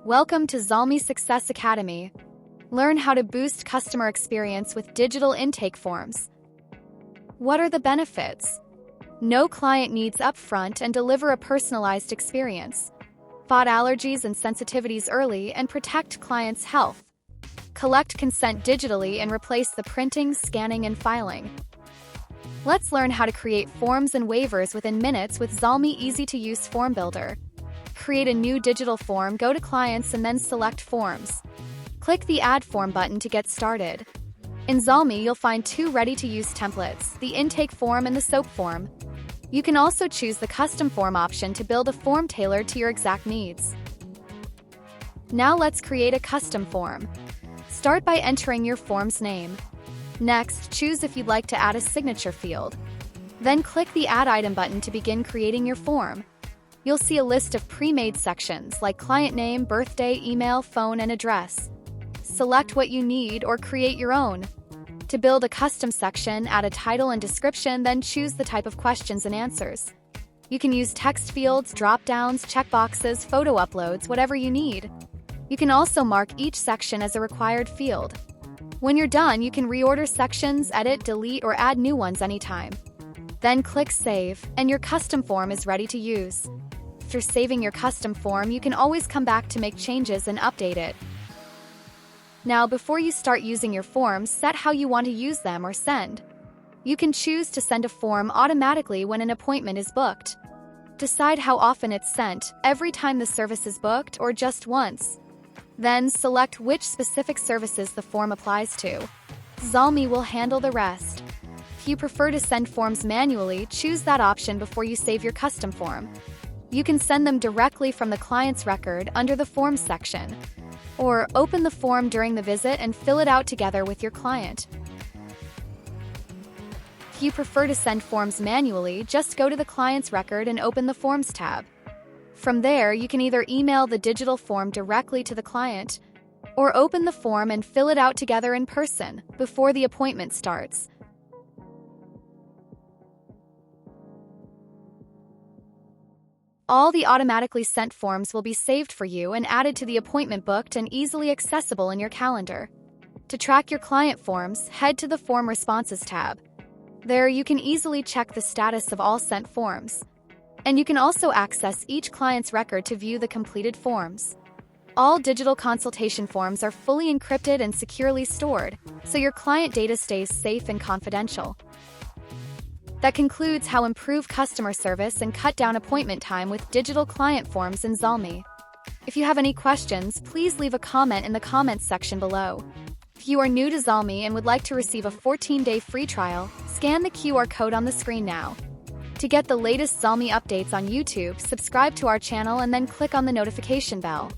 Welcome to Zolmi Success Academy. Learn how to boost customer experience with digital intake forms. What are the benefits? No client needs upfront and deliver a personalized experience. Spot allergies and sensitivities early and protect clients' health. Collect consent digitally and replace the printing, scanning, and filing. Let's learn how to create forms and waivers within minutes with Zolmi easy-to-use form builder. Create a new digital form, go to Clients and then select Forms. Click the Add Form button to get started. In Zolmi, you'll find two ready-to-use templates, the intake form and the SOAP form. You can also choose the custom form option to build a form tailored to your exact needs. Now let's create a custom form. Start by entering your form's name. Next, choose if you'd like to add a signature field. Then click the Add Item button to begin creating your form. You'll see a list of pre-made sections like client name, birthday, email, phone, and address. Select what you need or create your own. To build a custom section, add a title and description, then choose the type of questions and answers. You can use text fields, drop-downs, checkboxes, photo uploads, whatever you need. You can also mark each section as a required field. When you're done, you can reorder sections, edit, delete, or add new ones anytime. Then click Save, and your custom form is ready to use. After saving your custom form, you can always come back to make changes and update it. Now, before you start using your forms, set how you want to use them or send. You can choose to send a form automatically when an appointment is booked. Decide how often it's sent, every time the service is booked or just once. Then select which specific services the form applies to. Zolmi will handle the rest. If you prefer to send forms manually, choose that option before you save your custom form. You can send them directly from the client's record under the Forms section. Or open the form during the visit and fill it out together with your client. If you prefer to send forms manually, just go to the client's record and open the Forms tab. From there, you can either email the digital form directly to the client, or open the form and fill it out together in person before the appointment starts. All the automatically sent forms will be saved for you and added to the appointment booked and easily accessible in your calendar. To track your client forms, head to the Form Responses tab. There, you can easily check the status of all sent forms. And you can also access each client's record to view the completed forms. All digital consultation forms are fully encrypted and securely stored, so your client data stays safe and confidential. That concludes how improve customer service and cut down appointment time with digital client forms in Zolmi. If you have any questions, please leave a comment in the comments section below. If you are new to Zolmi and would like to receive a 14-day free trial, scan the QR code on the screen now. To get the latest Zolmi updates on YouTube, subscribe to our channel and then click on the notification bell.